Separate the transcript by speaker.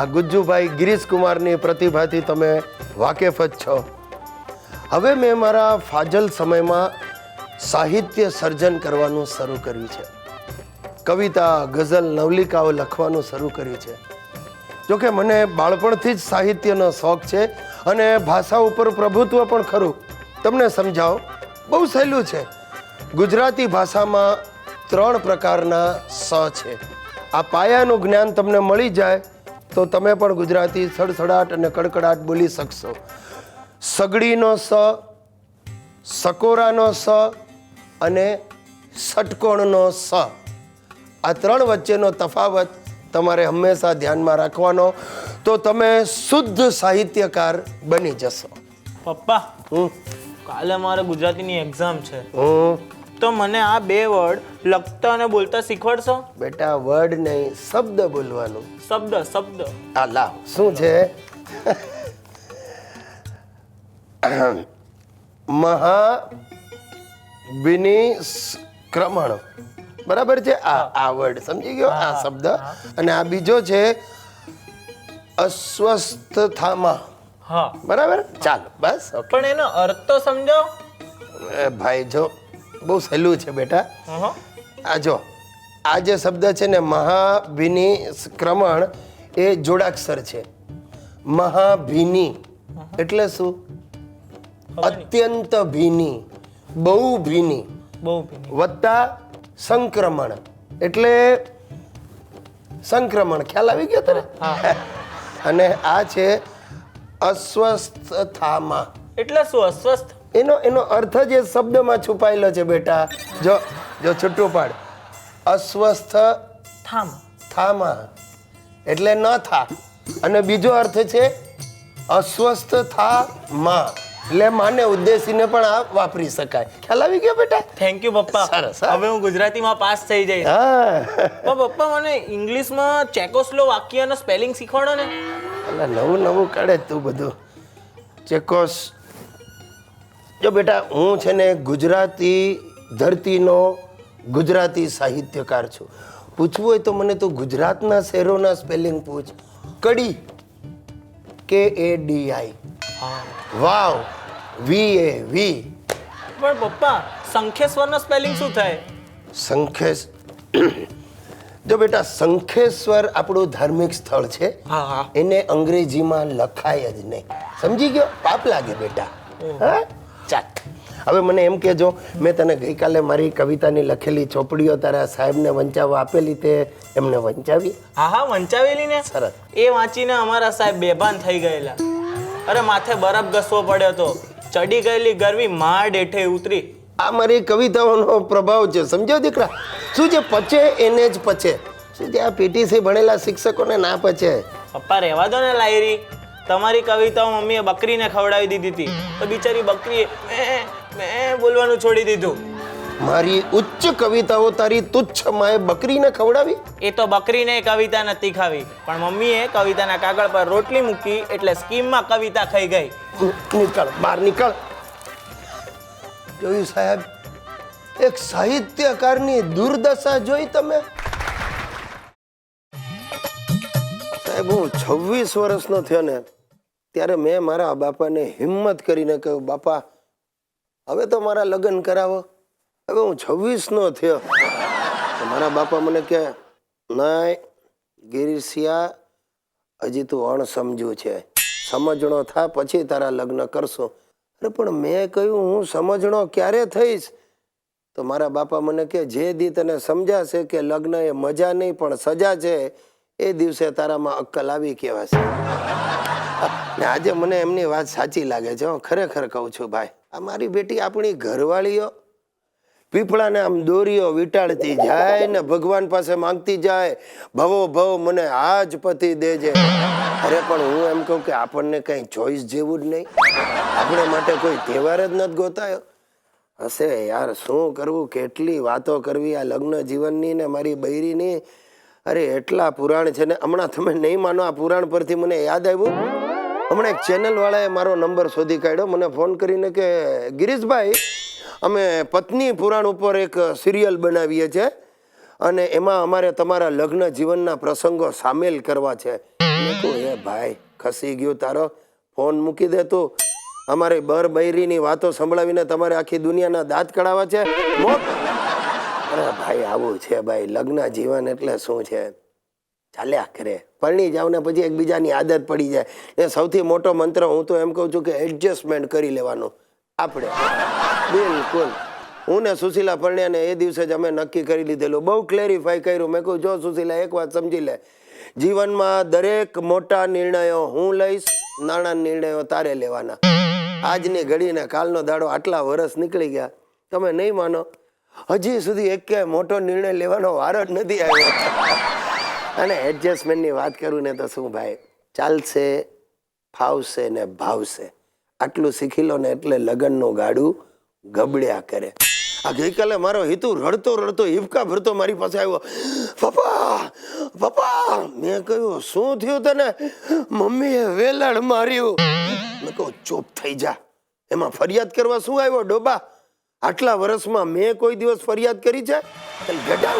Speaker 1: આ ગુજ્જુભાઈ ગિરીશકુમારની પ્રતિભાથી તમે વાકેફ જ છો. હવે મેં મારા ફાજલ સમયમાં સાહિત્ય સર્જન કરવાનું શરૂ કર્યું છે. કવિતા, ગઝલ, નવલિકાઓ લખવાનું શરૂ કર્યું છે. જોકે મને બાળપણથી જ સાહિત્યનો શોખ છે અને ભાષા ઉપર પ્રભુત્વ પણ ખરું. તમને સમજાવો, બહુ સહેલું છે. ગુજરાતી ભાષામાં 3 પ્રકારના સ છે. આ પાયાનું જ્ઞાન તમને મળી જાય તો તમે પણ ગુજરાતી સડસડાટ અને કડકડાટ બોલી શકશો. સગડીનો સ, સકોરાનો સ અને ષટકોણનો સ. આ 3 વચ્ચેનો તફાવત તમારે હંમેશા ધ્યાનમાં રાખવાનો, તો તમે શુદ્ધ સાહિત્યકાર બની જશો.
Speaker 2: પપ્પા, કાલે મારે ગુજરાતીની એક્ઝામ છે,
Speaker 1: હું
Speaker 2: તો મને આ 2 વર્ડ લખતા અને બોલતા શીખવાડશો?
Speaker 1: બેટા વર્ડ નહીં, શબ્દ બોલવાનું.
Speaker 2: શબ્દ.
Speaker 1: આ લાવ, શું છે? મહાવિનિષ્ક્રમણ, બરાબર છે? આ વર્ડ સમજી ગયો, આ શબ્દ. અને આ બીજો છે અસ્વસ્થતામાં.
Speaker 2: હા,
Speaker 1: બરાબર, ચાલો બસ.
Speaker 2: પણ એનો અર્થ તો સમજાવો.
Speaker 1: ભાઈ જો, બહુ સહેલું છે બેટા. આ જો, આ જે શબ્દ છે ને મહાભિનિષ્ક્રમણ, એ જોડાક્ષર છે. મહાભિની એટલે શું? અત્યંત ભીની, બહુ ભીની. વત્તા સંક્રમણ એટલે સંક્રમણ. ખ્યાલ આવી ગયો તને? અને આ છે અસ્વસ્થતામાં.
Speaker 2: એટલે શું અસ્વસ્થ?
Speaker 1: એનો અર્થ જ એ શબ્દમાં છુપાયેલો છે બેટા. જો છૂટું પાડ. અસ્વસ્થ થામાં એટલે ન થા. અને બીજો અર્થ છે અસ્વસ્થ થામાં, એટલે માને ઉદ્દેશીને પણ આ વાપરી શકાય. ખ્યાલ આવી ગયો બેટા?
Speaker 2: થેન્ક યુ પપ્પા.
Speaker 1: સરસ.
Speaker 2: હવે હું ગુજરાતીમાં પાસ થઈ જઈશ. પણ પપ્પા, મને ઇંગ્લિશમાં ચેકોસ્લોવાકિયાનો સ્પેલિંગ શીખવાડો ને.
Speaker 1: એટલે નવું કાઢે તું બધું. ચેકોસ. જો બેટા, હું છે ને ગુજરાતી ધરતીનો ગુજરાતી સાહિત્યકાર છું. પૂછવું હોય તો મને તો ગુજરાતના શહેરોના સ્પેલિંગ પૂછ. કડી, KADI. વાવ, VAV.
Speaker 2: પણ પપ્પા, શંખેશ્વરનો સ્પેલિંગ શું થાય?
Speaker 1: શંખેશ. જો બેટા, શંખેશ્વર આપણું ધાર્મિક સ્થળ છે. એને અંગ્રેજીમાં લખાય જ નહીં. સમજી ગયો? પાપ લાગે બેટા. હા, ચાલ. હવે મને એમ કહેજો, મેં તને ગઈકાલે મારી કવિતાની લખેલી ચોપડીઓ તારા સાહેબને વંચાવવા આપેલી, તે એમને વંચાવી?
Speaker 2: હા, વંચાવેલી ને.
Speaker 1: સરસ.
Speaker 2: એ વાંચીને અમારા સાહેબ બેભાન થઈ ગયેલા. અરે, માથે બરફ ઘસવો પડ્યો તો. ચડી ગયેલી ગરવી માંડ હેઠે ઉતરી.
Speaker 1: આ મારી કવિતાઓનો પ્રભાવ છે, સમજો દીકરા? શું છે? પચે એને જ પચે. શું છે? આ PTC ભણેલા શિક્ષકોને ના પચે.
Speaker 2: પપ્પા, રહેવા દો ને લાયરી. તમારી કવિતાઓ મમ્મીએ બકરીને ખવડાવી દીધી હતી, તો બિચારી બકરીએ મેં બોલવાનું છોડી દીધું.
Speaker 1: મારી ઉચ્ચ કવિતાઓ તારી તુચ્છ માએ બકરીને ખવડાવી?
Speaker 2: એ તો બકરીને કવિતા નથી ખાવી, પણ મમ્મીએ કવિતાના કાગળ પર રોટલી મૂકી એટલે સ્કીમમાં કવિતા ખાઈ ગઈ.
Speaker 1: નીકળ, બહાર નીકળ. જોયું સાહેબ? એક સાહિત્યકારની દુર્દશા જોઈ તમે? સાહેબ, હું 26 વર્ષનો થયો ને ત્યારે મેં મારા બાપાને હિંમત કરીને કહ્યું, બાપા હવે તો મારા લગ્ન કરાવો. હવે હું 26નો થયો. મારા બાપા મને કહે, નહીં ગિરીશિયા, હજી તું અણસમજુ છે, સમજણો થા પછી તારા લગ્ન કરશો. અરે પણ મેં કહ્યું, હું સમજણો ક્યારે થઈશ? તો મારા બાપા મને કહે, જે દી તને સમજાશે કે લગ્ન એ મજા નહીં પણ સજા છે, એ દિવસે તારામાં અક્કલ આવી કહેવાશે. ને આજે મને એમની વાત સાચી લાગે છે. ખરેખર કહું છું ભાઈ, આ મારી બેટી આપણી ઘરવાળીઓ પીપળાને આમ દોરીઓ વીંટાળતી જાય ને ભગવાન પાસે માંગતી જાય, ભવો ભવ મને આજ પતિ દેજે. અરે પણ હું એમ કહું કે આપણને કઈ ચોઈસ જેવું જ નહીં. આપણે માટે કોઈ તહેવાર જ નથી ગોતાયો. હશે યાર, શું કરવું, કેટલી વાતો કરવી આ લગ્ન જીવનની ને મારી બૈરીની. અરે એટલા પુરાણ છે ને. હમણાં તમે નહીં માનો, આ પુરાણ પરથી મને યાદ આવ્યું. હમણાં એક ચેનલ વાળાએ મારો નંબર શોધી કાઢ્યો, મને ફોન કરીને કે ગિરીશભાઈ, અમે પત્ની પુરાણ ઉપર એક સિરિયલ બનાવીએ છીએ અને એમાં અમારે તમારા લગ્ન જીવનના પ્રસંગો સામેલ કરવા છે. મેં કહ્યું, હે ભાઈ ખસી ગયું તારો ફોન મૂકી દે તું. અમારે બર બૈરીની વાતો સંભળાવીને તમારે આખી દુનિયાના દાંત કઢાવવા છે. અરે ભાઈ આવું છે ભાઈ, લગ્ન જીવન એટલે શું છે, ચાલ્યા કરે. પરણી જાવ ને પછી એકબીજાની આદત પડી જાય. એ સૌથી મોટો મંત્ર હું તો એમ કહું છું કે એડજસ્ટમેન્ટ કરી લેવાનું આપણે. બિલકુલ. હું ને સુશીલા પરણ્યા ને એ દિવસે જ અમે નક્કી કરી લીધેલું, બહુ ક્લેરિફાઈ કર્યું. મેં કહું, જો સુશીલા એક વાત સમજી લે, જીવનમાં દરેક મોટા નિર્ણયો હું લઈશ, નાના નિર્ણયો તારે લેવાના. આજની ઘડીને કાલનો દાડો, આટલા વર્ષ નીકળી ગયા, તમે નહીં માનો હજી સુધી એક મોટો નિર્ણય લેવાનો વારો જ નથી આવ્યો. અને એડજસ્ટમેન્ટની વાત કરું ને તો શું ભાઈ, ચાલશે, ફાવશે ને ભાવશે, આટલું શીખી લો ને એટલે લગ્નનું ગાડું ગબડ્યા કરે. આ ગઈકાલે મારો હિતુ રડતો રડતો હિબકા ભરતો મારી પાસે આવ્યો, પપ્પા પપ્પા. મેં કહ્યું, શું થયું તને? મમ્મીએ વેલણ માર્યું. મેં કહું, ચૂપ થઈ જા, એમાં ફરિયાદ કરવા શું આવ્યો ડોબા? આટલા વર્ષમાં મેં કોઈ દિવસ ફરિયાદ કરી છે? ગઢા.